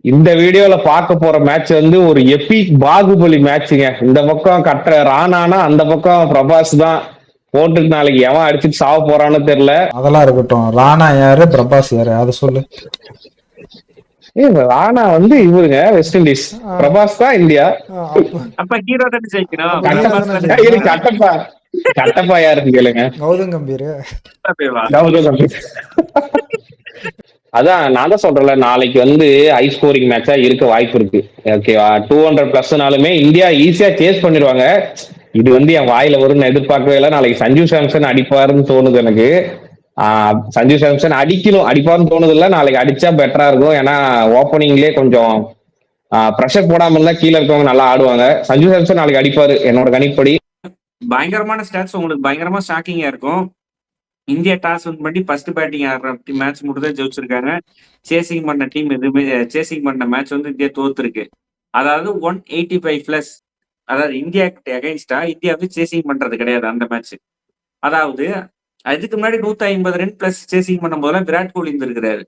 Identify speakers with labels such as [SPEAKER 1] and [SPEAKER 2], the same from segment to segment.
[SPEAKER 1] இந்த வீடியோல பார்க்க போற மேட்ச் வந்து ஒரு எபிக் பாகுபலி மேட்சுங்க. இந்த பக்கம் கட்ட ராணானா, அந்த பக்கம் பிரபாஸ் தான். போட்டு நாளைக்கு எவன் அடிச்சுட்டு சாவ போறான்னு தெரியல.
[SPEAKER 2] அதெல்லாம் இருக்கட்டும். ராணா யாரு, பிரபாஸ் யாரு, அதை சொல்லு.
[SPEAKER 1] ராணா வந்து இவருங்க வெஸ்ட் இண்டீஸ், பிரபாஸ் தான் இந்தியா.
[SPEAKER 3] அப்ப ஹீரோ தானே ஜெயிக்கணும்.
[SPEAKER 1] கட்டப்பா கட்டப்பா யாருன்னு கேளுங்க.
[SPEAKER 2] கௌதம் கம்பீர்.
[SPEAKER 1] அதான் நான் தான் சொல்றேன்ல, நாளைக்கு வந்து ஹை ஸ்கோரிங் மேட்சா இருக்க வாய்ப்பு இருக்கு. ஓகேவா, 200+நாலுமே இந்தியா ஈஸியா சேஸ் பண்ணிடுவாங்க. இது வந்து என் வாயில வரும்னு எதிர்பார்க்கவே இல்லை. நாளைக்கு சஞ்சு சாம்சன் அடிப்பாருன்னு தோணுது எனக்கு. சஞ்சு சாம்சன் அடிப்பாருன்னு தோணுது இல்ல, நாளைக்கு அடிச்சா பெட்டரா இருக்கும். ஏன்னா ஓப்பனிங்லேயே கொஞ்சம் ப்ரெஷர் போடாம இருந்தா கீழே இருக்கவங்க நல்லா ஆடுவாங்க. சஞ்சு சாம்சன் நாளைக்கு அடிப்பாரு என்னோட கணிப்படி.
[SPEAKER 3] பயங்கரமான ஸ்டாட்ஸ் உங்களுக்கு பயங்கரமா ஷாக்கிங்கா இருக்கும். இந்தியா டாஸ் வின் பண்ணி ஃபர்ஸ்ட் பேட்டிங் ஆடுற மேட்ச் மட்டும் தான் ஜெயிச்சிருக்காங்க. சேசிங் பண்ண டீம் எதுவுமே சேசிங் பண்ண மேட்ச் வந்து இந்தியா தோத்துருக்கு. அதாவது 185+, அதாவது இந்தியாவுக்கு அகைன்ஸ்டா இந்தியா வந்து சேசிங் பண்றது கிடையாது அந்த மேட்ச். அதாவது அதுக்கு முன்னாடி 150 ரன் பிளஸ் சேசிங் பண்ணும் போதெல்லாம் விராட் கோலி இருந்திருக்கிறாரு.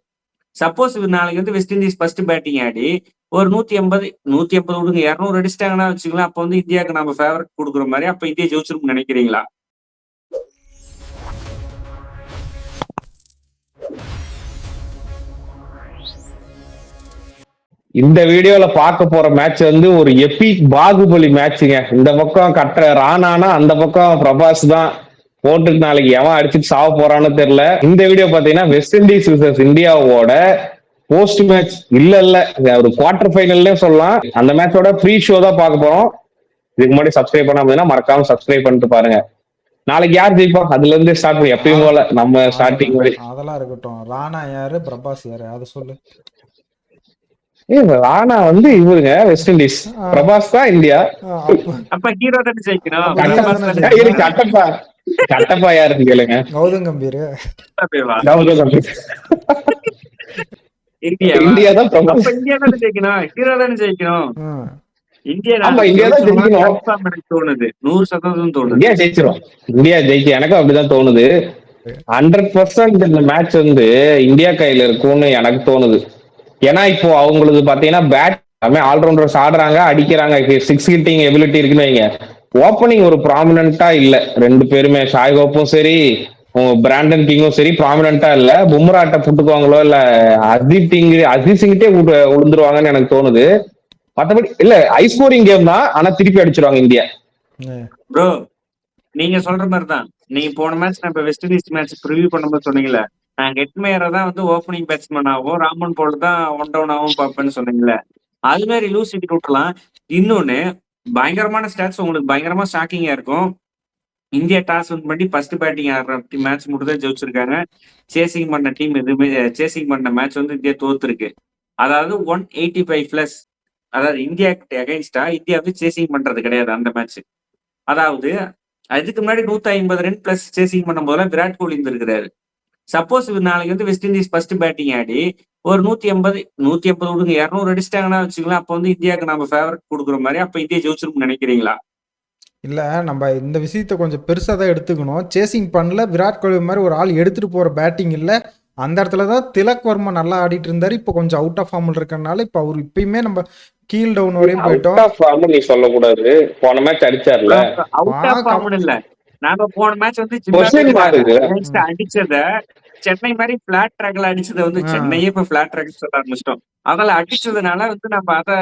[SPEAKER 3] சப்போஸ் நாளைக்கு வந்து வெஸ்ட் இண்டீஸ் ஃபர்ஸ்ட் பேட்டிங் ஆடி ஒரு 150 விடுங்க 200 அடிச்சிட்டாங்கன்னா வச்சுக்கலாம். அப்ப வந்து இந்தியாவுக்கு நம்ம ஃபேவரட் கொடுக்குற மாதிரி அப்ப இந்தியா ஜெயிச்சிருக்கும்னு நினைக்கிறீங்களா?
[SPEAKER 1] இந்த வீடியோல பார்க்க போற மேட்ச் வந்து ஒரு எபிக் பாகுபலி மேட்சுங்க. இந்த பக்கம் கட்ட ராணானா, அந்த பக்கம் பிரபாஸ் தான். போட்டு நாளைக்கு எவன் அடிச்சுட்டு சாவ போறான்னு தெரியல. இந்த வீடியோ பாத்தீங்கன்னா வெஸ்ட் இண்டீஸ் விசஸ் இந்தியாவோட போஸ்ட் மேட்ச் இல்ல ஒரு குவார்டர் ஃபைனல்லே சொல்லலாம். அந்த மேட்சோட ப்ரீ ஷோ தான் பார்க்க போறோம். இதுக்கு முன்னாடி சப்ஸ்கிரைப் பண்ணாம மறக்காம சப்ஸ்கிரைப் பண்ணிட்டு பாருங்க. நாளைக்கு யார் ஜெயிப்பா அதுல இருந்து ஸ்டார்ட் பண்ணி எப்பயும் போல நம்ம ஸ்டார்டிங் மாதிரி.
[SPEAKER 2] அதெல்லாம் இருக்கட்டும். ராணா யாரு, பிரபாஸ் யாரு, அதை சொல்லு.
[SPEAKER 1] ராணா வந்து இவருங்க வெஸ்ட் இண்டீஸ், பிரபாஸ் தான் இந்தியா.
[SPEAKER 3] அப்ப ஹீரோ தானே ஜெயிக்கணும்.
[SPEAKER 1] கட்டப்பா யாருன்னு கேளுங்க.
[SPEAKER 2] கௌதம் கம்பீர்.
[SPEAKER 1] இந்தியா தான் பிரபாஸ்.
[SPEAKER 3] இந்தியா தானே ஜெயிக்கணும், ஹீரோ தானே ஜெயிக்கணும். இந்தியா
[SPEAKER 1] தான் ஜெயிக்கணும்
[SPEAKER 3] தோணுது. 100% தோணுது.
[SPEAKER 1] இந்தியா ஜெயிச்சிரும். இந்தியா ஜெயிக்கும், எனக்கும் அப்படிதான் தோணுது. 100% இந்த மேட்ச் வந்து இந்தியா கையில இருக்கும்னு எனக்கு தோணுது. ஏன்னா இப்போ அவங்களுக்கு பாத்தீங்கன்னா பேட் ஆல்ரவுண்டர்ஸ் ஆடுறாங்க, அடிக்கிறாங்க, 6 ஹிட்டிங் எபிலிட்டி இருக்குன்னு வைங்க. ஓப்பனிங் ஒரு ப்ராமினென்ட்டா இல்ல. ரெண்டு பேருமே ஷாய் ஹோப்பும் சரி, பிராண்டன் கிங்கும் சரி ப்ராமினென்ட்டா இல்ல. பும்ராட்ட புட்டுக்குவாங்களோ இல்ல அஜித் சிங்கிட்டே விழுந்துருவாங்கன்னு எனக்கு தோணுது. மற்றபடி இல்ல, ஹை ஸ்கோரிங் கேம் தான், ஆனா திருப்பி அடிச்சிருவாங்க இந்தியா.
[SPEAKER 3] ப்ரோ நீங்க சொல்ற மாதிரி தான். நீங்க போன மேட்ச் நம்ம வெஸ்ட் இண்டீஸ் மேட்ச் ப்ரிவியூ பண்ணும்போது சொன்னீங்களே, நாங்க ஹெட்மேயரை தான் வந்து ஓப்பனிங் பேட்ஸ்மேன் ஆகும், ராமன் போல் தான் 1 டவுன் ஆகும் பார்ப்பேன்னு சொன்னீங்களே. அது மாதிரி லூஸ் விக்கெட் விட்டுலாம். இன்னொன்னு பயங்கரமான ஸ்டாட்ஸ் உங்களுக்கு பயங்கரமா ஷாக்கிங்கா இருக்கும். இந்தியா டாஸ் வின் பண்ணி ஃபர்ஸ்ட் பேட்டிங் ஆடுற மேட்ச் மட்டும் தான் ஜெயிச்சிருக்காங்க. சேசிங் பண்ண டீம் எதுவுமே சேசிங் பண்ண மேட்ச் வந்து இந்தியா தோத்துருக்கு. அதாவது 185+, அதாவது இந்தியாவுக்கு அகைன்ஸ்டா இந்தியா வந்து சேசிங் பண்றது கிடையாது அந்த மேட்ச். அதாவது அதுக்கு முன்னாடி 150 ரன் பிளஸ் சேசிங் பண்ணும் போதெல்லாம் விராட் கோலி இருந்திருக்கிறாரு. சப்போஸ் நாளைக்கு வந்து வெஸ்ட் இண்டீஸ் ஃபர்ஸ்ட் பேட்டிங் ஆடி ஒரு 150 விடுங்க 200 அடிச்சிட்டாங்கன்னா வச்சுக்கலாம். அப்ப வந்து இந்தியாவுக்கு நம்ம ஃபேவரட் கொடுக்குற மாதிரி அப்ப இந்தியா ஜெயிச்சிருக்கும்னு நினைக்கிறீங்களா?
[SPEAKER 2] இல்ல, நம்ம இந்த விஷயத்த கொஞ்சம் பெருசா தான் எடுத்துக்கணும். சேசிங் பண்ணல, விராட் கோலி மாதிரி ஒரு ஆள் எடுத்துட்டு போற பேட்டிங் இல்ல. அந்த இடத்துல தான் திலக் வர்மா நல்லா ஆடிட்டு இருந்தாரு. இப்போ கொஞ்சம் அவுட் ஆஃப் ஃபார்ம்ல இருக்கறனால இப்ப அவர் இப்பயுமே நம்ம கீல் டவுன் வரையும் போயிட்டோம்.
[SPEAKER 1] அவுட் ஆஃப் ஃபார்ம் நீ சொல்ல கூடாது. போன மேட்ச் அடிச்சார்ல,
[SPEAKER 3] அவுட் ஆஃப் ஃபார்ம் இல்ல. நாங்க போன மேட்ச் வந்து அடிச்சத சென்னை மாதிரி பிளாட் ட்ராக்ல அடிச்சதை வந்து சென்னையே இப்ப பிளாட் ட்ராக் சொல்ல ஆரம்பிச்சிட்டோம். அதில் அடிச்சதுனால வந்து நம்ம அதை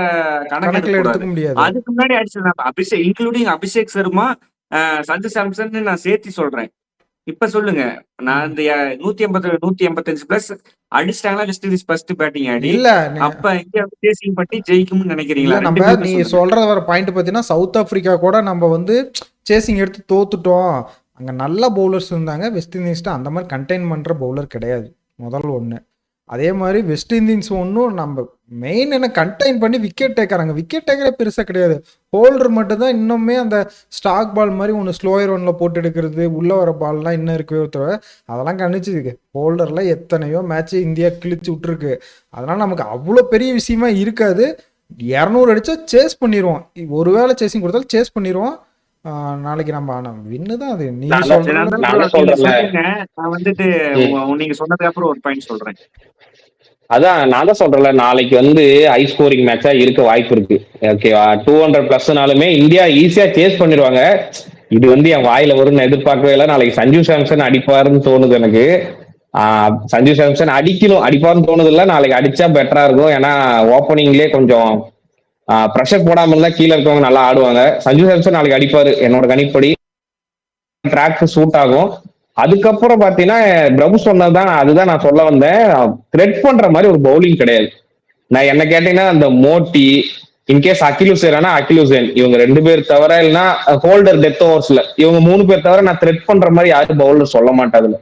[SPEAKER 3] கணக்கில் எடுத்துக்க முடியாது. அதுக்கு முன்னாடி அடிச்சது இன்க்ளூடிங் அபிஷேக் சர்மா, சஞ்சு சாம்சன் நான் சேர்த்து சொல்றேன். இப்ப சொல்லுங்க, நான் இந்த 185+ அடிச்சிட்டாங்களா வெஸ்ட் இண்டீஸ் ஃபர்ஸ்ட் பேட்டிங் ஆடி இல்ல, அப்ப இந்தியா சேசிங் பண்ணி ஜெயிக்கும்னு நினைக்கிறீங்களா?
[SPEAKER 2] நம்ம நீ சொல்ற வர பாயிண்ட் பாத்தீங்கன்னா சவுத் ஆப்பிரிக்கா கூட நம்ம வந்து சேசிங் எடுத்து தோத்துட்டோம். அங்க நல்ல பவுலர்ஸ் இருந்தாங்க. வெஸ்ட் இண்டீஸ்ல அந்த மாதிரி கண்டெயின் பண்ற பவுலர் கிடையாது, முதல் ஒண்ணு. அதே மாதிரி வெஸ்ட் இண்டீஸ் ஒன்றும் நம்ம மெயின் என்ன கண்டெயின் பண்ணி விக்கெட் டேக்கறாங்க. விக்கெட் டேக்கரே பெருசாக கிடையாது. ஹோல்டர் மட்டும் தான் இன்னுமே அந்த ஸ்டாக் பால் மாதிரி ஒன்று ஸ்லோயர் ஒன்ல போட்டு எடுக்கிறது, உள்ள வர பால்லாம் இன்னும் இருக்கவே ஒருத்தர் அதெல்லாம் கணிச்சுருக்கு. ஹோல்டர்ல எத்தனையோ மேட்ச் இந்தியா கிழிச்சு விட்டுருக்கு. அதனால நமக்கு அவ்வளோ பெரிய விஷயமா இருக்காது. 200 அடிச்சா சேஸ் பண்ணிடுவோம். ஒருவேளை சேசிங் கொடுத்தாலும் சேஸ் பண்ணிடுவோம். நாளைக்கு நம்ம ஆனா வின்னு தான் அது. நீங்க
[SPEAKER 3] சொல்றீங்க, நான் வந்துட்டு நீங்க சொன்னதுக்கு அப்புறம் ஒரு பாயிண்ட் சொல்றேன்.
[SPEAKER 1] அதான் நான் தான் சொல்றேன்ல, நாளைக்கு வந்து ஹை ஸ்கோரிங் மேட்சா இருக்க வாய்ப்பு இருக்கு. ஓகேவா, 200+னாலுமே இந்தியா ஈஸியா சேஸ் பண்ணிடுவாங்க. இது வந்து என் வாயில வரும்னு எதிர்பார்க்கவே இல்லை. நாளைக்கு சஞ்சு சாம்சன் அடிப்பாருன்னு தோணுது எனக்கு. சஞ்சு சாம்சன் அடிப்பாருன்னு தோணுது இல்ல, நாளைக்கு அடிச்சா பெட்டரா இருக்கும். ஏன்னா ஓப்பனிங்லேயே கொஞ்சம் ப்ரெஷர் போடாம இருந்தா கீழே இருக்கவங்க நல்லா ஆடுவாங்க. சஞ்சு சாம்சன் நாளைக்கு அடிப்பாரு என்னோட கணிப்படி. ட்ராக் சூட் ஆகும். அதுக்கப்புறம் பாத்தீங்கன்னா பிரபு சொன்னதுதான், அதுதான் நான் சொல்ல வந்தேன். த்ரெட் பண்ற மாதிரி ஒரு பவுலிங் கிடையாது. நான் என்ன கேட்டீங்கன்னா அந்த மோட்டி, இன்கேஸ் அகில் ஹுசேன் அகில் ஹுசேன், இவங்க 2 பேர் தவிர, இல்லைன்னா ஹோல்டர் டெத் ஓவர்ஸ்ல இவங்க 3 பேர் தவிர நான் த்ரெட் பண்ற மாதிரி யாரும் பவுலர் சொல்ல மாட்டாதுல.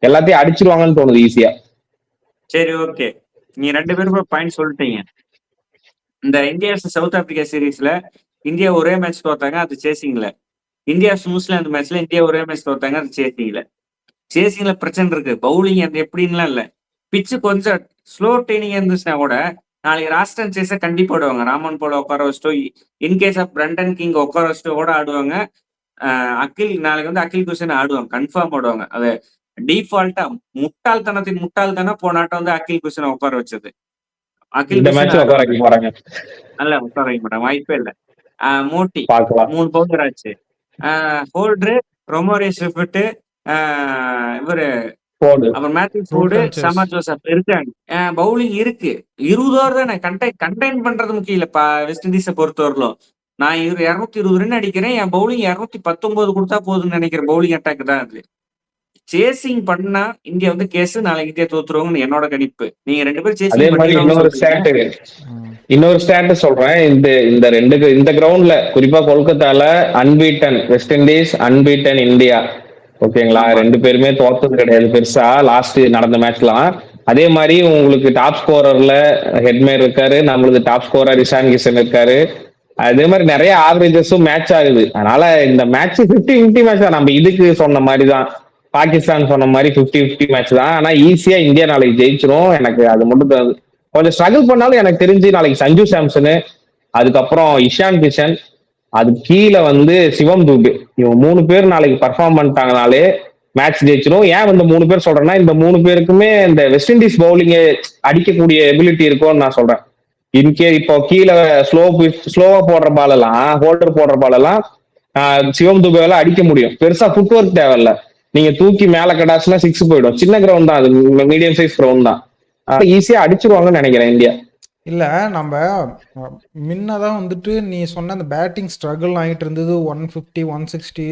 [SPEAKER 1] எல்லாத்தையும் அடிச்சிருவாங்கன்னு தோணுது ஈஸியா.
[SPEAKER 3] சரி, ஓகே. நீங்க 2 பேரும் பாயிண்ட் சொல்லிட்டீங்க. இந்த இந்தியா சவுத் ஆப்பிரிக்கா சீரீஸ்ல இந்தியா ஒரே மேட்ச் தோத்தாங்க, அது சேசிங்ல. இந்தியா நியூசிலாந்து மேட்ச்ல இந்தியா ஒரே மேட்ச் தோத்தாங்க, அது சேசிங்ல பிரச்சனை இருக்கு. பவுலிங் அது எப்படின்லாம் இல்ல. பிச்சு கொஞ்சம் ஸ்லோ ட்ரைனிங் இருந்துச்சுன்னா கூட நாளைக்கு ராஸ்டன் சேஸ கண்டிப்பா ஆடுவாங்க. ராமன் போல உட்கார வச்சுட்டோ, இன்கேஸ் ஆஃப் பிரண்டன் கிங் உட்கார வச்சுட்டு கூட ஆடுவாங்க. நாளைக்கு வந்து அகில் குஷன் ஆடுவாங்க, கன்ஃபார்ம் ஆடுவாங்க. அது டிஃபால்ட்டா முட்டாள்தனம் போனாட்டம் வந்து அகில் குஷனை உட்கார வச்சது. அகில்
[SPEAKER 1] இந்த
[SPEAKER 3] குஷன்
[SPEAKER 1] மேட்ச் உட்கார வைக்க போறாங்க.
[SPEAKER 3] நல்ல உட்கார வைக்க மாட்டாங்க, வாய்ப்பே இல்ல. மோட்டி
[SPEAKER 1] பார்க்கலாம்.
[SPEAKER 3] 3 பவுலர் ஆச்சு. ஹோல்டரு, ரொமோரே ஸ்விஃப்ட், இவரு
[SPEAKER 1] போடு.
[SPEAKER 3] அப்புறம் மேத்யூ ஃபோர்டு, சமா ஜோசப் இருக்காங்க. பவுலிங் இருக்கு. 20 ஓவர் தானே கண்டைன் பண்றது முக்கியம் இல்லப்பா. வெஸ்ட் இண்டீஸை பொறுத்தவரையிலும் நான் 220 ரன் அடிக்கிறேன், என் பவுலிங் 219 கொடுத்தா போதும்னு நினைக்கிறேன். பவுலிங் அட்டாக் தான் அது. சேசிங் பண்ணா இந்தியா வந்து கேஸ், நாளைக்கு இந்தியா தோத்துருவாங்கன்னு என்னோட கணிப்பு. நீங்க 2 பேரும்
[SPEAKER 1] அதே
[SPEAKER 3] சேசிங்
[SPEAKER 1] மாதிரி இன்னொரு ஸ்டாட் சொல்றேன். இந்த கிரவுண்ட்ல குறிப்பா கொல்கத்தால unbeaten West Indies, unbeaten India. ஓகேங்களா, 2 பேருமே தோத்தது கிடையாது பெருசா லாஸ்ட் நடந்த மேட்ச்லாம். அதே மாதிரி உங்களுக்கு டாப் ஸ்கோரர்ல ஹெட்மேர் இருக்காரு, நம்மளுக்கு டாப் ஸ்கோரர் இஷான் கிஷன் இருக்காரு. அதே மாதிரி நிறைய ஆவரேஜஸும் மேட்ச் ஆகுது. அதனால இந்த மேட்ச் 50-50 மேட்ச் தான். நம்ம இதுக்கு சொன்ன மாதிரி தான், பாகிஸ்தான் சொன்ன மாதிரி 50-50 மேட்ச் தான். ஆனா ஈஸியா இந்தியா நாளைக்கு ஜெயிச்சிரும். எனக்கு அது மட்டும் கொஞ்சம் ஸ்ட்ரகிள் பண்ணாலும் எனக்கு தெரிஞ்சு நாளைக்கு சஞ்சு சாம்சனு, அதுக்கப்புறம் இஷான் கிஷன், அது கீழே வந்து சிவம் துபே, இவங்க 3 பேர் நாளைக்கு பர்ஃபார்ம் பண்ணிட்டாங்கனாலே மேட்ச் ஜெயிச்சிடும். ஏன் இந்த 3 பேர் சொல்றேன்னா, இந்த 3 பேருக்குமே இந்த வெஸ்ட் இண்டீஸ் பவுலிங் அடிக்கக்கூடிய எபிலிட்டி இருக்கும்னு நான் சொல்றேன். இப்போ கீழே ஸ்லோவா போடுற பால் எல்லாம், ஹோல்டர் போடுற பால் எல்லாம் சிவம் துபேவால அடிக்க முடியும். பெருசா ஃபுட் ஒர்க் தேவையில்ல. நீங்க தூக்கி மேல கடாச்சுன்னா 6 போயிடும். சின்ன கிரவுண்ட் தான் அது, மீடியம் சைஸ் கிரவுண்ட் தான். ஈஸியா அடிச்சிருவாங்கன்னு நினைக்கிறேன் இந்தியா.
[SPEAKER 2] இல்லை நம்ம முன்னதான் வந்துட்டு நீ சொன்ன அந்த பேட்டிங் ஸ்ட்ரகிள் ஆகிட்டு இருந்தது. 150, 160,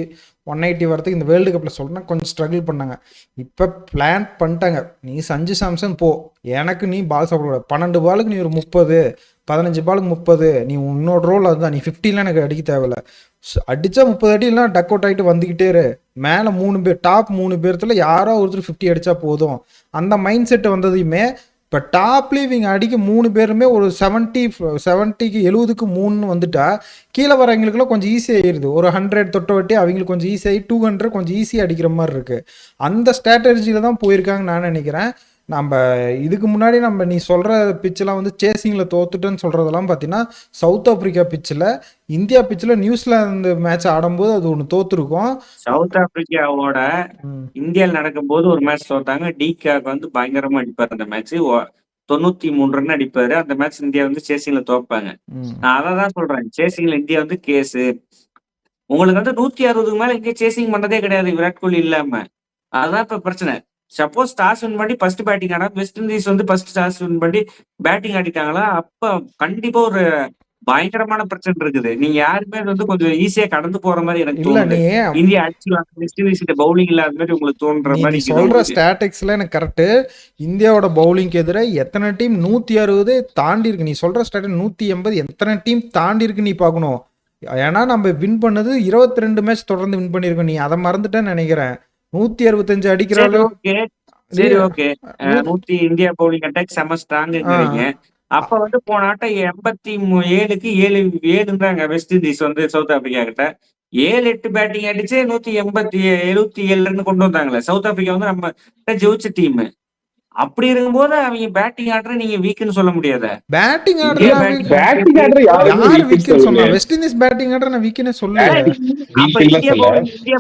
[SPEAKER 2] 180 வரதுக்கு இந்த வேர்ல்டு கப்பில் சொல்லணும்னா கொஞ்சம் ஸ்ட்ரகிள் பண்ணாங்க. இப்போ பிளான் பண்ணிட்டாங்க, நீ சஞ்சு சாம்சன் போ, எனக்கு நீ பால் சாப்பிடக்கூடாது. 12 பாலுக்கு நீ ஒரு 30, 15 பாலுக்கு 30, நீ உன்னோட ரோல் அதுதான். நீ 50லாம் எனக்கு அடிக்க தேவையில்ல. அடித்தா 30 அடிலாம் டக் அவுட் ஆகிட்டு வந்துக்கிட்டே இரு. மேலே 3 பேர், டாப் 3 பேர்த்துல யாரோ ஒருத்தர் 50 அடித்தா போதும். அந்த மைண்ட் செட் வந்ததையுமே இப்போ டாப்லேயே இவங்க அடிக்க 3 பேருமே ஒரு 70க்கு 70க்கு 3 வந்துட்டா கீழே வரவங்களுக்குலாம் கொஞ்சம் ஈஸியாகிடுது. ஒரு 100 தொட்ட வட்டி அவங்களுக்கு கொஞ்சம் ஈஸியாகி 200 கொஞ்சம் ஈஸியாக அடிக்கிற மாதிரி இருக்குது. அந்த ஸ்ட்ராட்டஜியில் தான் போயிருக்காங்கன்னு நான் நினைக்கிறேன். நம்ம இதுக்கு முன்னாடி நீ சொல்கிற பிச்செலாம் வந்து சேசிங்கில் தோத்துட்டுன்னு சொல்கிறதெல்லாம் பார்த்தீங்கன்னா சவுத் ஆப்பிரிக்கா பிச்சில், இந்தியா பிச்சில் நியூசிலாந்து மேட்ச் ஆடும்போது அது ஒன்று தோத்துருக்கோம்.
[SPEAKER 3] சவுத் ஆப்பிரிக்காவோட இந்தியாவில் நடக்கும்போது ஒரு மேட்ச் தோத்தாங்க. டிகாக் வந்து பயங்கரமா அடிப்பாரு. அந்த மேட்ச் 93 ரன் அடிப்பாரு. அந்த மேட்ச் இந்தியா வந்து சேசிங்ல தோப்பாங்க. நான் அதான் சொல்றேன், சேசிங்ல இந்தியா வந்து கேஸ். உங்களுக்கு வந்து 160க்கு மேல இந்தியா சேசிங் பண்ணதே கிடையாது விராட் கோலி இல்லாம. அதுதான் இப்ப பிரச்சனை. சப்போஸ் டாஸ் வின் பண்ணி ஃபர்ஸ்ட் பேட்டிங் ஆனா, வெஸ்ட் இண்டீஸ் வந்து ஃபர்ஸ்ட் டாஸ் வின் பண்ணி பேட்டிங் ஆடிட்டாங்களா, அப்ப கண்டிப்பா ஒரு பயங்கரமான பிரச்சனை இருக்குது. நீங்க யாருமே வந்து கொஞ்சம் ஈஸியா கடந்து போற மாதிரி எனக்கு தோணுது. இந்தியா அடிச்சுவாங்க, வெஸ்ட் இண்டீஸ் பவுலிங் இல்லாத மாதிரி உங்களுக்கு தோன்ற மாதிரி
[SPEAKER 2] சொல்ற ஸ்டாட்டிக்ஸ்ல எனக்கு கரெக்ட். இந்தியாவோட பவுலிங்க்கு எதிராக எத்தனை டீம் 160 தாண்டி இருக்கு. நீ சொல்ற ஸ்டாட்டிக் 180 எத்தனை டீம் தாண்டி இருக்கு நீ பார்க்கணும். ஏன்னா நம்ம வின் பண்ணது 22 மேட்ச் தொடர்ந்து வின் பண்ணிருக்கோம். நீ அதை மறந்துட்டேன்னு நினைக்கிறேன். 165 அடிக்கிறாலும்
[SPEAKER 3] சரி, ஓகே. இந்தியா பவுலிங் அட்டாக் செம ஸ்ட்ராங்குங்கிறீங்க. அப்ப வந்து போன ஆட்டம் 87க்கு 7 வெஸ்ட் இண்டீஸ் வந்து சவுத் ஆப்பிரிக்கா கிட்ட 7-8 பேட்டிங் அடிச்சு 177 ரன் கொண்டு வந்தாங்களே. சவுத் ஆப்பிரிக்கா வந்து நம்ம ஜெயிச்ச டீம். அப்படி இருக்கும்போது அவங்க பேட்டிங் ஆடுற நீங்க வீக்னு சொல்ல முடியாத.
[SPEAKER 2] பேட்டிங் ஆடுற வெஸ்ட் இண்டீஸ் பேட்டிங் ஆடுற நான் வீக்னே சொல்லுவேன்.
[SPEAKER 3] அப்ப இந்தியா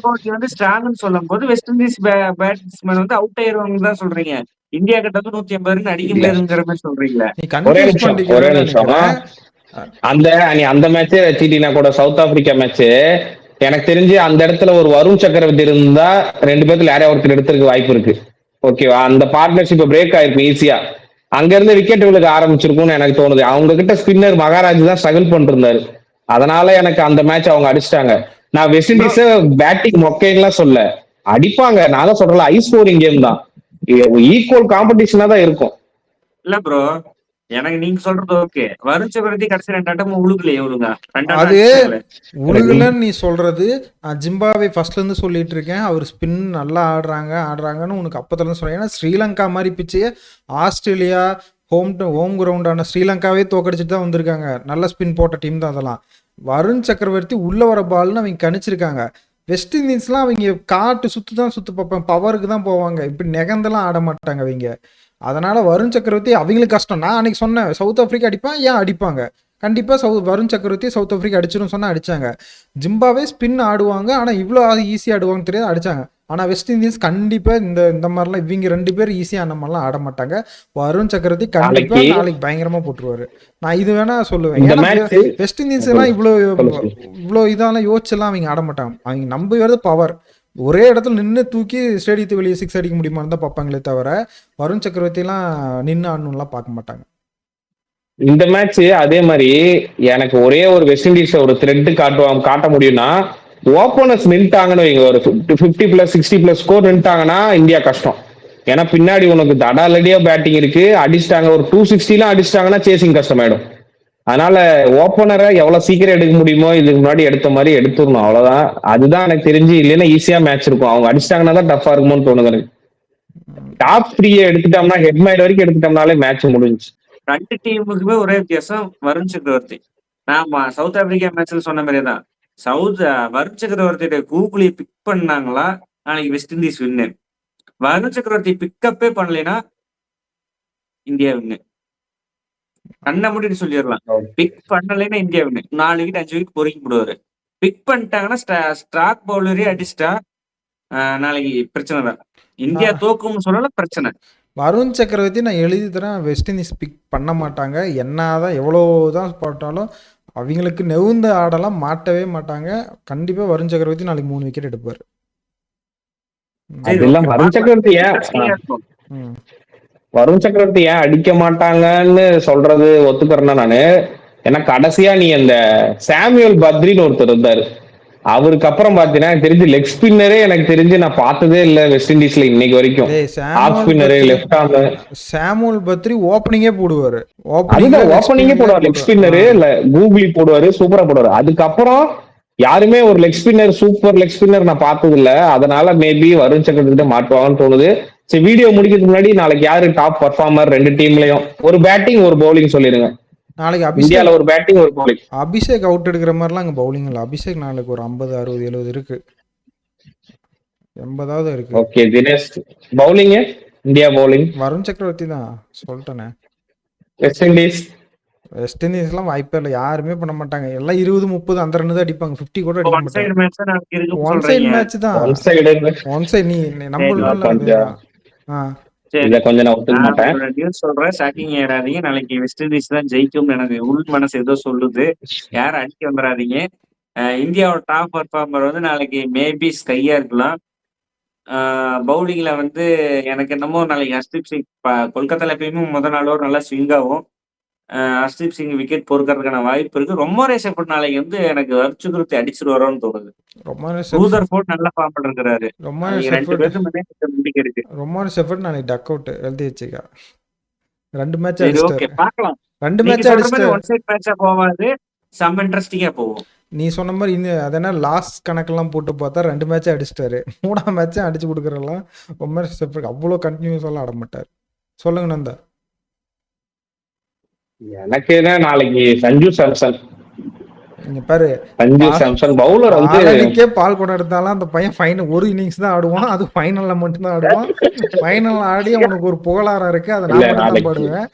[SPEAKER 3] பவுலிங் வந்து ஸ்ட்ராங்னு சொல்லும் போது வெஸ்ட் இண்டீஸ் பேட்ஸ்மேன் வந்து அவுட் ஆயிருவாங்கன்னு தான் சொல்றீங்க. இந்தியா கிட்ட வந்து 180 ரன் அடிக்க முடியாதுங்கிற மாதிரி சொல்றீங்களா?
[SPEAKER 2] நீ
[SPEAKER 1] ஒரே
[SPEAKER 2] கன்ஃபியூஸ்
[SPEAKER 1] நிமிஷம்
[SPEAKER 2] பண்ணிக்கிறேன்னு நினைக்கிறேன்.
[SPEAKER 1] நீ அந்த மேட்ச் வச்சுட்டீங்கன்னா கூட சவுத் ஆப்பிரிக்கா மேட்ச் எனக்கு தெரிஞ்சு அந்த இடத்துல ஒரு வருண் சக்கரவர்த்தி இருந்தா 2 பேர்த்துல யாரையா ஒருத்தர் எடுத்துருக்க வாய்ப்பு இருக்கு. ஓகேவா? அந்த பார்ட்னர்ஷிப் பிரேக் ஆயிருக்கும் ஈஸியா. அங்க இருந்து விக்கெட் விழுக ஆரம்பிச்சிருக்கும்னு எனக்கு தோணுது. அவங்க கிட்ட ஸ்பின்னர் மகாராஜ் தான் ஸ்ட்ரகிள் பண்ணிட்டு இருந்தாரு. அதனால எனக்கு அந்த மேட்ச் அவங்க அடிச்சிட்டாங்க. நான் வெஸ்ட் இண்டீஸ் பேட்டிங் மொக்கைன்லாம் சொல்ல, அடிப்பாங்க. நான் தான் சொல்றேன், ஹை ஸ்கோரிங் கேம் தான், ஈக்குவல் காம்படிஷனா தான் இருக்கும்.
[SPEAKER 3] இல்ல ப்ரோ, எனக்கு நீங்க சொல்றது ஓகே. வருண் சக்கரவர்த்தி கடைசி 2 ஆட்டமும் உழுகலையே ஒழுங்கா.
[SPEAKER 2] அது உழுகலன்னு நீ சொல்றது, நான் ஜிம்பாவே ஃபர்ஸ்ட்ல இருந்து சொல்லிட்டு இருக்கேன். அவர் ஸ்பின் நல்லா ஆடுறாங்கன்னு உனக்கு அப்பத்துல இருந்து சொல்றேன். ஏன்னா ஸ்ரீலங்கா மாதிரி பிச்சையே ஆஸ்திரேலியா ஹோம் கிரவுண்டான ஸ்ரீலங்காவே தோக்கடிச்சிட்டு தான் வந்திருக்காங்க. நல்ல ஸ்பின் போட்ட டீம் தான் அதெல்லாம். வருண் சக்கரவர்த்தி உள்ள வர பால்னு அவங்க கணிச்சிருக்காங்க. வெஸ்ட் இண்டீஸ்லாம் அவங்க காட்டு சுத்து பார்ப்பாங்க, பவருக்கு தான் போவாங்க. இப்படி நெகந்தெல்லாம் ஆட மாட்டாங்க அவங்க. அதனால வருண் சக்கரவர்த்தி அவங்களுக்கு கஷ்டம். நான் அன்னைக்கு சொன்னேன் சவுத் ஆப்பிரிக்கா அடிப்பான், ஏன் அடிப்பாங்க கண்டிப்பாக. வருண் சக்கரவர்த்தி சவுத் ஆப்பிரிக்கா அடிச்சிடும் சொன்னால் அடித்தாங்க. ஜிம்பாவே ஸ்பின் ஆடுவாங்க, ஆனால் இவ்வளோ ஈஸியாக ஆடுவாங்க தெரியாது, அடித்தாங்க. ஆனால் வெஸ்ட் இண்டீஸ் கண்டிப்பாக இந்த மாதிரிலாம் இவங்க 2 பேர் ஈஸியாக அந்த மாதிரிலாம் ஆட மாட்டாங்க. வருண் சக்கரவர்த்தி கண்டிப்பாக நாளைக்கு பயங்கரமாக போட்டுருவாரு. நான் இது வேணா சொல்லுவேன். ஏன்னா வெஸ்ட் இண்டீஸ் எல்லாம் இவ்வளோ இதெல்லாம் யோசிச்செல்லாம் அவங்க ஆட மாட்டாங்க. அவங்க நம்புறது பவர். ஒரே இடத்துல நின்று தூக்கி ஸ்டேடியத்தை வெளியே 6 அடிக்க முடியுமான்னு தான் பார்ப்பாங்களே தவிர வருண் சக்கரவர்த்திலாம் நின்று ஆடணும்லாம் பார்க்க மாட்டாங்க.
[SPEAKER 1] இந்த மேட்ச் அதே மாதிரி எனக்கு ஒரே ஒரு வெஸ்ட் இண்டீஸ் ஒரு த்ரெட் காட்ட முடியும்னா, ஓப்பனர்ஸ் நின்ட்டாங்கன்னு வைங்க, ஒரு 50+ 60+ ஸ்கோர் நின்ட்டாங்கன்னா இந்தியா கஷ்டம். ஏன்னா பின்னாடி உனக்கு தடாலடியா பேட்டிங் இருக்கு, அடிச்சிட்டாங்க ஒரு 260 அடிச்சிட்டாங்கன்னா சேசிங் கஷ்டமாயிடும். அதனால ஓப்பனரை எவ்வளவு சீக்கிரம் எடுக்க முடியுமோ இதுக்கு முன்னாடி எடுத்த மாதிரி எடுத்துடணும், அவ்வளவுதான். அதுதான் எனக்கு தெரிஞ்சு. இல்லைன்னா ஈஸியா மேட்ச் இருக்கும். அவங்க அடிச்சிட்டாங்கன்னா தான் டஃபா இருக்குமோன்னு தோணுது எனக்கு. டாப் 3 எடுத்துட்டோம்னா, ஹெட்மைட் வரைக்கும் எடுத்துட்டோம்னாலே மேட்ச் முடிஞ்சு.
[SPEAKER 3] 2 டீமுக்குமே ஒரே வித்தியாசம், வருண் சக்கரவர்த்தி. நாம சவுத் ஆப்பிரிக்கா மேட்ச்ல சொன்ன மாதிரி தான். வருண் சக்கரவர்த்தியோட கூகுளி பிக் பண்ணாங்களா நாளைக்கு வெஸ்ட் இண்டீஸ் வின்னு. வருண் சக்கரவர்த்தி பிக்கப்பே பண்ணலைன்னா இந்தியா வின்னு. கண்ணை முடிட்டு சொல்லிடலாம். பிக் பண்ணலைன்னா இந்தியா வின்னு. 4 விக்கெட் 5 விக்கெட் பொறுக்கி போடுவாரு. பிக் பண்ணிட்டாங்கன்னா ஸ்டாக் பவுலரே அடிச்சிட்டா நாளைக்கு பிரச்சனை தான். இந்தியா தோக்கும்னு சொல்லல, பிரச்சனை.
[SPEAKER 2] வருண் சக்கரவர்த்தி நான் எழுதி தரேன், வெஸ்ட் இண்டீஸ் பிக் பண்ண மாட்டாங்க. என்னதான் எவ்வளோதான் போட்டாலும் அவங்களுக்கு நெவுந்த ஆடெல்லாம் மாட்டவே மாட்டாங்க. கண்டிப்பா வருண் சக்கரவர்த்தி நாளைக்கு 3 விக்கெட் எடுப்பாரு.
[SPEAKER 1] வருண் சக்கரவர்த்தி ஏன் அடிக்க மாட்டாங்கன்னு சொல்றது ஒத்துக்கிறேன்னா நானு. ஏன்னா கடைசியா நீ அந்த சாமுவேல் பத்ரின்னு ஒருத்தர் இருந்தாரு, அவருக்கு அப்புறம் பாத்தீங்கன்னா எனக்கு தெரிஞ்சு லெக் ஸ்பின்னரே எனக்கு தெரிஞ்சு நான் பார்த்ததே இல்ல வெஸ்ட் இண்டீஸ்ல இன்னைக்கு வரைக்கும். Off spinner, left arm.
[SPEAKER 2] Samuel Badree ஓப்பனிங்கே போடுவாரு,
[SPEAKER 1] ஓப்பனிங்கே போடுவாரு. லெக் ஸ்பின்னரு இல்ல கூகுளி போடுவாரு, சூப்பரா போடுவாரு. அதுக்கப்புறம் யாருமே ஒரு leg spinner super leg spinner நான் பார்த்தது இல்ல. அதனால மேபி வருண் சக்கரவர்த்தி மாட்டுவாங்கன்னு தோணுது. சரி, வீடியோ முடிக்கிறதுக்கு முன்னாடி நாளைக்கு யாரு டாப் பர்ஃபார்மர் 2 டீம்லயும் ஒரு பேட்டிங் ஒரு பவுலிங் சொல்லிருங்க.
[SPEAKER 2] நாளைக்கு
[SPEAKER 1] இந்தியால ஒரு பேட்டிங் ஒரு பவுலிங்.
[SPEAKER 2] அபிஷேக் அவுட் எடுக்கிற மாதிரிலாம் அங்க பவுலிங் இல்ல. அபிஷேக் நாளைக்கு ஒரு 50 60 70 இருக்கு, 80வது இருக்கு.
[SPEAKER 1] Okay, Dinesh bowling, India bowling
[SPEAKER 2] Varun சக்கரவர்த்தி தான் சொல்லிட்டேனே.
[SPEAKER 1] வெஸ்ட்
[SPEAKER 2] இண்டீஸ்லாம் வாய்ப்பே இல்லை, யாருமே பண்ண மாட்டாங்க. எல்லாம் 20 30 அந்த ரன் தான் அடிப்பாங்க, 50 கூட அடிக்க மாட்டாங்க. ஒன் சைடு மேட்ச் தான். ஒன் சைடு நீ
[SPEAKER 3] ஏறாதீங்க. நாளைக்கு வெஸ்ட் இண்டீஸ் தான் ஜெயிக்கும் எனக்கு உள் மனசு ஏதோ சொல்லுது. யாரும் அடிக்க வந்துடாதீங்க. இந்தியாவோட டாப் பர்ஃபார்மர் வந்து நாளைக்கு மேபி ஸ்கையா இருக்கலாம். பவுலிங்ல வந்து எனக்கு என்னமோ நாளைக்கு ஹர்ஷ்தீப் சிங் கொல்கத்தால எப்பயுமே முதல் நாளோட நல்லா ஸ்விங் ஆகும். ஹர்ஷ்தீப் சிங் விக்கெட் பொறுக்கிறதுக்கான வாய்ப்பு இருக்கு. ரொமாரே ஷெஃபர்ட் நாளைக்கு வந்து எனக்கு வருண் சக்கரவர்த்தி அடிச்சிருவாரோன்னு தோணுது. ரூதர்ஃபோர்ட் நல்லா ஃபார்ம் பண்ணிருக்காரு.
[SPEAKER 2] ரொமாரே ஷெஃபர்ட் நாளைக்கு டக் அவுட் எழுதி வச்சுக்க. 2 மேட்ச்
[SPEAKER 3] பார்க்கலாம்.
[SPEAKER 2] 2 மேட்ச் அடிச்சிட்டு
[SPEAKER 3] ஒன் சைடு மேட்சா போவாது, சம் இன்ட்ரெஸ்டிங்கா போகும்.
[SPEAKER 2] நீ சொன்ன மாதிரி இன்னும் அதனா லாஸ்ட் கணக்கெல்லாம் போட்டு பார்த்தா 2 மேட்ச் அடிச்சிட்டாரு. 3ஆம் மேட்சும் அடிச்சு கொடுக்குறலாம். ரொமாரே ஷெஃபர்ட் அவ்வளோ கண்டினியூஸாலாம் ஆட மாட்டார். சொல்லுங்க நந்தா.
[SPEAKER 1] எனக்கு என்ன நாளைக்கு சஞ்சு சாம்சன்.
[SPEAKER 2] நீங்க பாரு,
[SPEAKER 1] சஞ்சு சாம்சன் பவுலர் வந்து
[SPEAKER 2] பால் கொண்டு எடுத்தாலும் அந்த பையன் ஃபைனல் ஒரு இன்னிங்ஸ் தான் ஆடுவான். அது ஃபைனல்ல மட்டும் தான் ஆடுவான். ஃபைனல் ஆடி அவனுக்கு ஒரு புகழாரம் இருக்கு, அதை நான் தான் பாடுவேன்.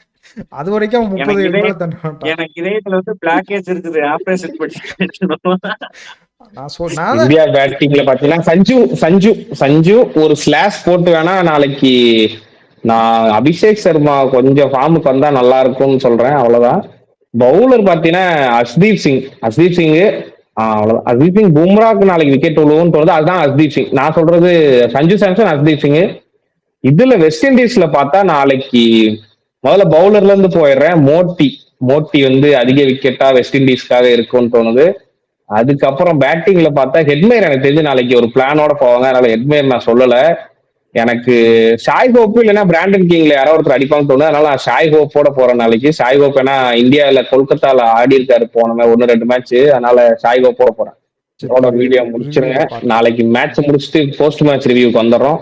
[SPEAKER 2] அது வரைக்கும் அவன் 30 தண்ணி மாட்டான்.
[SPEAKER 3] எனக்கு இதயத்துல வந்து பிளாக்கேஜ் இருக்குது, ஆபரேஷன் பண்ணி.
[SPEAKER 1] இந்தியா பேட்டிங்ல பாத்தீங்கன்னா சஞ்சு ஒரு ஸ்லாஷ் போட்டு வேணா நாளைக்கு நான் அபிஷேக் சர்மா கொஞ்சம் ஃபார்முக்கு வந்தா நல்லா இருக்கும்னு சொல்றேன், அவ்வளவுதான். பவுலர் பாத்தீங்கன்னா அஸ்தீப் சிங் அவ்வளவுதான். அஸ்தீப் சிங் பும்ராக்கு நாளைக்கு விக்கெட் விழுவும்னு தோணுது, அதுதான் அஸ்தீப் சிங். நான் சொல்றது சஞ்சு சாம்சன், அஸ்தீப் சிங். இதுல வெஸ்ட் இண்டீஸ்ல பார்த்தா நாளைக்கு முதல்ல பவுலர்ல இருந்து போயிடுறேன். மோட்டி வந்து அதிக விக்கெட்டா வெஸ்ட் இண்டீஸ்க்காக இருக்கும்னு தோணுது. அதுக்கப்புறம் பேட்டிங்ல பார்த்தா ஹெட்மேயர் எனக்கு தெரிஞ்சு நாளைக்கு ஒரு பிளானோட போவாங்க. அதனால ஹெட்மேயர் நான் சொல்லல. எனக்கு ஷாய் ஹோப் இல்லைன்னா பிராண்டன் கிங்ல யாரோ ஒருத்தர் அடிப்பாங்க தோணுது. அதனால நான் ஷாய் ஹோப்போட போறேன் நாளைக்கு. ஷாய் ஹோப் ஏன்னா இந்தியாவில கொல்கத்தால ஆடி இருக்காரு போன 1-2 மேட்ச். அதனால ஷாய் ஹோப்போட போறேன்.
[SPEAKER 2] சரி,
[SPEAKER 1] இதோட
[SPEAKER 2] சரி.
[SPEAKER 1] வீடியோ முடிச்சிருங்க.
[SPEAKER 2] review பார்க்கலாம்.
[SPEAKER 1] நாளைக்கு மேட்ச் முடிச்சுட்டு போஸ்ட் மேட்ச் ரிவ்யூக்கு வந்துடுறோம்.